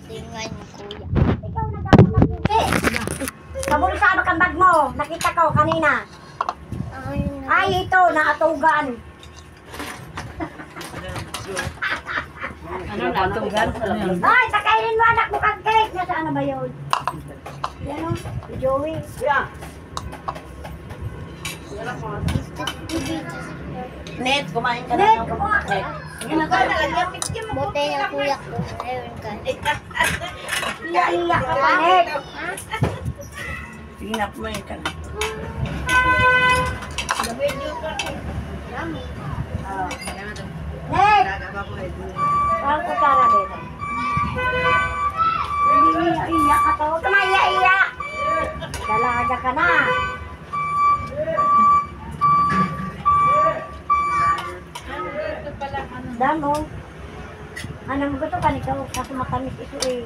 Tingnan mo, kuya. Ikaw nagamo ng puti. Kabulsa ba kang bag mo? Nakita ko kanina. Ay, ito, naatugan. Ano na atugan? Ay, takainin mo anak mo kang cake. Nasaan na ba yun? Yan o, si Joey. Yeah. Net, kumain ka na. Net, kumain. Net. Buti yung kuya ko. Ayun ka. Iyak ka pa, Net. Sige na, kumain ka na. Net! Parang kutsara din. Hindi iyak ka to. Huwag ka maiyak-iyak. Dalaga ka na. Damo. Ano mo gusto ka nito? Kasi matamis ito eh.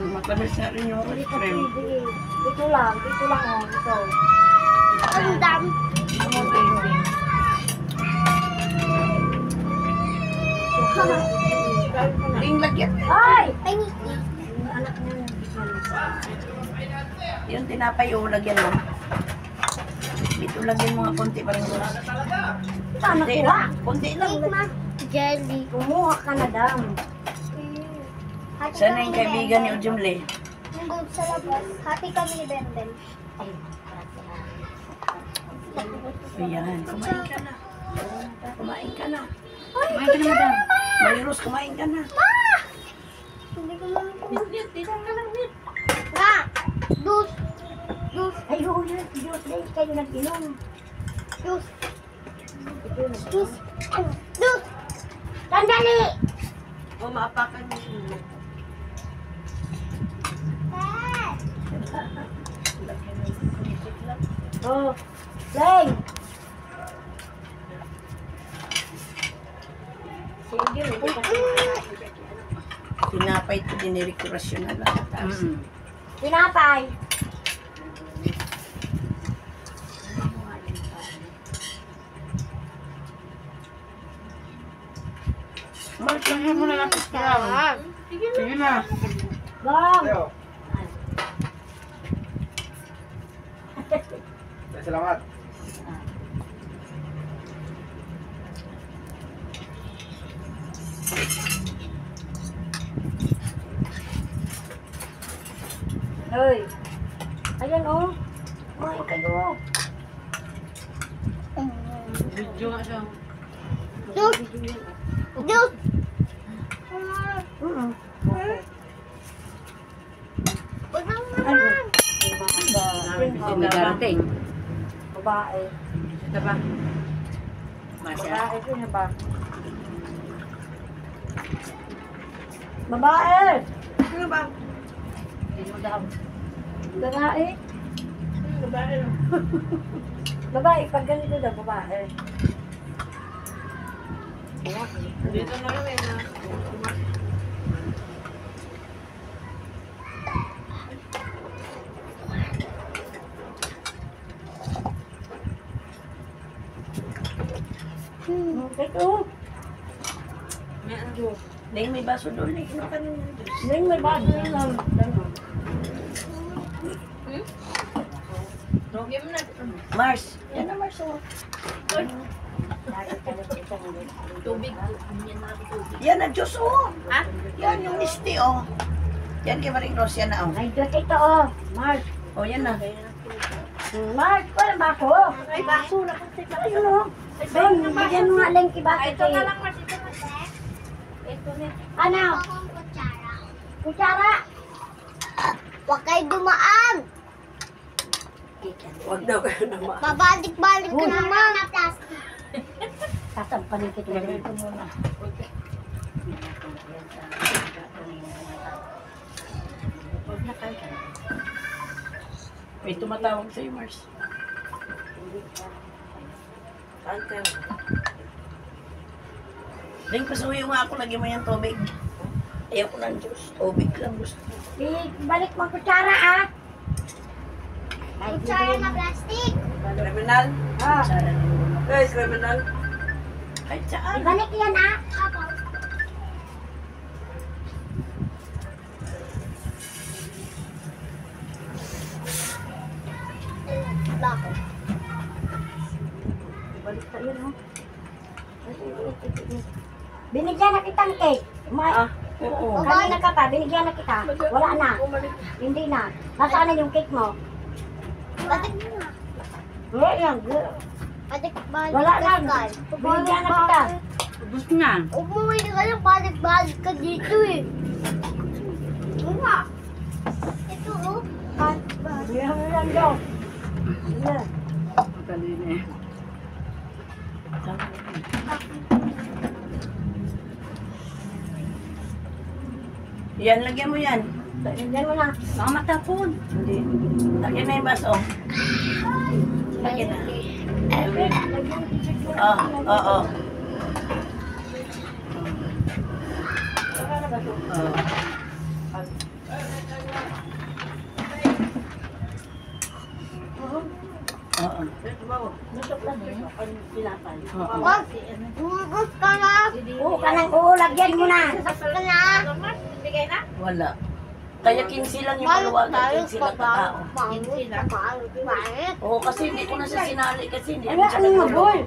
Matamis na rin yung Hindi ice ka cream. pwede eh. Ito lang oh. Ito. Ang dami. Ring lagyan. Ay! Ay, Yung anak niya yung Yung tinapay o lagyan mo. Dito lagyan mo nga konti pa rin. Tama Konti ko lang. Konti lang. jelly. Kumuha ka na dam. Sana yung kaibigan ni Ujumle. Yung doon sa labas. Happy kami ni Bendel. Ayan, kumain ka na. Kumain ka na. Kumain ka na, madam. Mayros, kumain ka na. Hindi ko lang Nga! Dus! Dus! Ay, oo yun. Diyos din. Kayo nag-inom. Dus! Ito na. Dus! Dus! Sandali! O, maapakan mo siya. Oh. Leng! Sige, hindi kasi. Tinapay ito, dinirekurasyon na lang. Pinapay. Marchan mo na lang. Sige na. Bang! Salamat. Hoy. Ayan oh. Kumain kayo. Video nga siya. Dus! Dus! Huwag lang naman! Hindi darating. Babae. Ito ba? Masya. Babae sino ba? Babae! Ano ba? Hindi mo daw. Babae? Babae. Babae, pag ganito daw, babae. Dito na rin na. Ito. May ano? Dahil may baso doon. Ino ka nung juice. Neng may baso yun lang. Mars. Yan na Mars. Oh. Tubig. Yan na juice. Oh. Ha? Yan yung misti. Oh. Yan kay Maring Rose. Yan na. Oh. Ay, Diyos ito oh. Mark. Oh, yan na. Mark, walang baso. Ay, baso na kasi. Ayun oh. Doon, bigyan mo nga lang kibaso. Ito na lang, Mars. Ito na. Ito na. Ano? Kutsara. Huwag kayo dumaan. Huwag daw kayo naman. Babalik-balik ka naman. Sasampanin kita dito muna. May tumatawag sa'yo, Mars. Saan ka? Dahil pasuyo nga ako, lagyan mo yung tubig. Ayaw ko ng juice. Tubig lang gusto. Balik mo ang kutsara ah. Kutsara na plastic. Criminal? Ah. Hey, criminal. Kahit saan. Ibalik yan ah. Apo. ako. Balik tayo, no? Binigyan na kitang cake. Oo. Kanina ka pa, binigyan na kita. Wala na. Hindi na. Nasaan na yung cake mo? Batik na. Wala yan. Batik balik Wala ka. na. Binigyan na kita. Ubus na. Umuwi ka lang, balik ka dito eh. Nga. Ito oh. Balik. Binigyan mo lang daw. Sige. Matalino eh. Yan, lagyan mo yan. Binigyan mo na. Baka matapon. Hindi. Lagyan na yung baso. Lagyan na. Oo. Oo. Wag. Umugas ka na. Oo, kanang uulagyan mo na. Umugas ka na. Wala. Kaya 15 lang yung maluwagan, 15 lang katao. Balik. Oo, kasi hindi ko na siya sinali kasi hindi Ano, ako siya ano nga, nagulog. boy?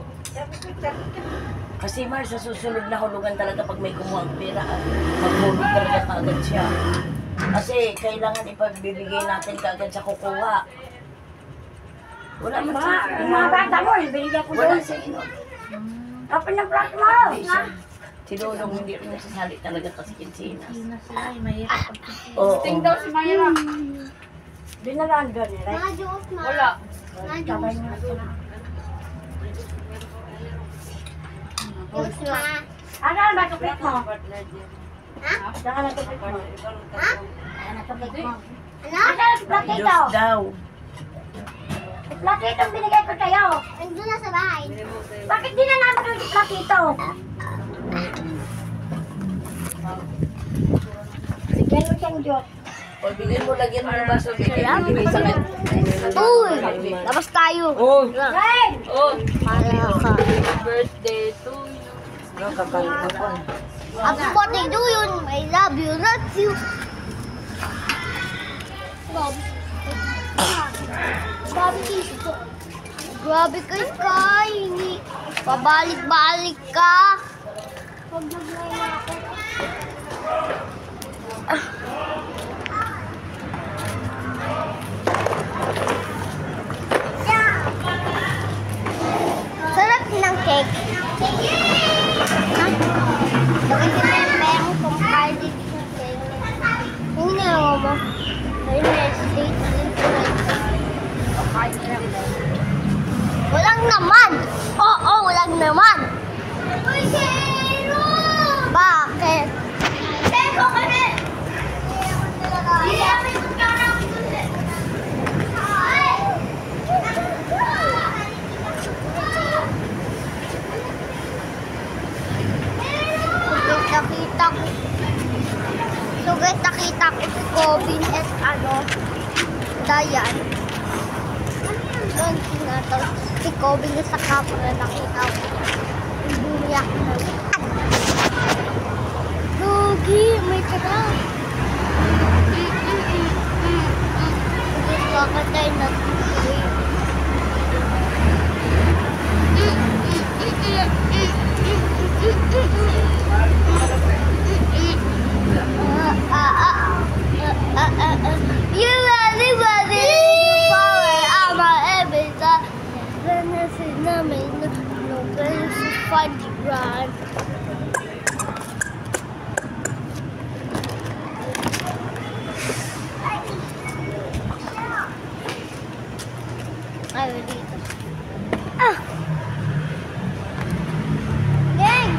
Kasi Mar, sa susunod na hulugan talaga pag may kumuha ang pera, maghulog talaga kaagad siya. Kasi kailangan ipagbibigay natin kaagad sa kukuha. Wala man siya. Yung mga bata mo, binigyan ko Wala doon. siya inon. Open ng plot mo. Hindi siya. Si Dodong hindi rin nasasali talaga kasi kinsinas. Na sila ay mahirap. Oo. Ting daw si Mayra. Dinalaan doon eh. Right? Najuot na. Wala. Sabay mo na sila. Juice na. Ano ba ito plate mo? Ha? Saan na ito plate mo? Ha? Saan na ito plate mo? Ano? Ano yung plate ito? Diyos daw. Plate ito ang binigay ko sa'yo. Nandun na sa bahay. Bakit di na namin yung plate ito? Bigyan mo siyang Diyos. O, bigyan mo, lagyan mo ng baso. Bigyan mo. May sakit. Uy! Labas tayo. Oh. Hey! Oh. Para ka. Birthday to you. Nakakalimutan ko. Happy birthday to you. I love you. Love you. Grabe ka. Grabe ka, Sky. Pabalik-balik ka. Huwag na ako. Sarap ng cake. Ha? Bakit ito yung merong kumpaldi sa cake? Yung ginawa mo? Ayun, state walang naman! Oo, walang naman! Bakit? Teko kami! Nakita ko. Sugat nakita ko si Cobin at Dayan. Doon sinataw si Cobin sa camera nakita ko. Bumiyak na. Lugi, may tira. Gusto ka tayo na you ready, power out my every time. Then it's no place to find the ground. I will eat it. Gang!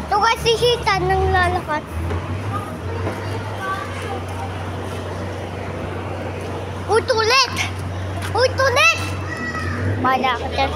Ito kasi hita ng lalakad. Uy, tulit! Uy, tulit! Bala ka dyan.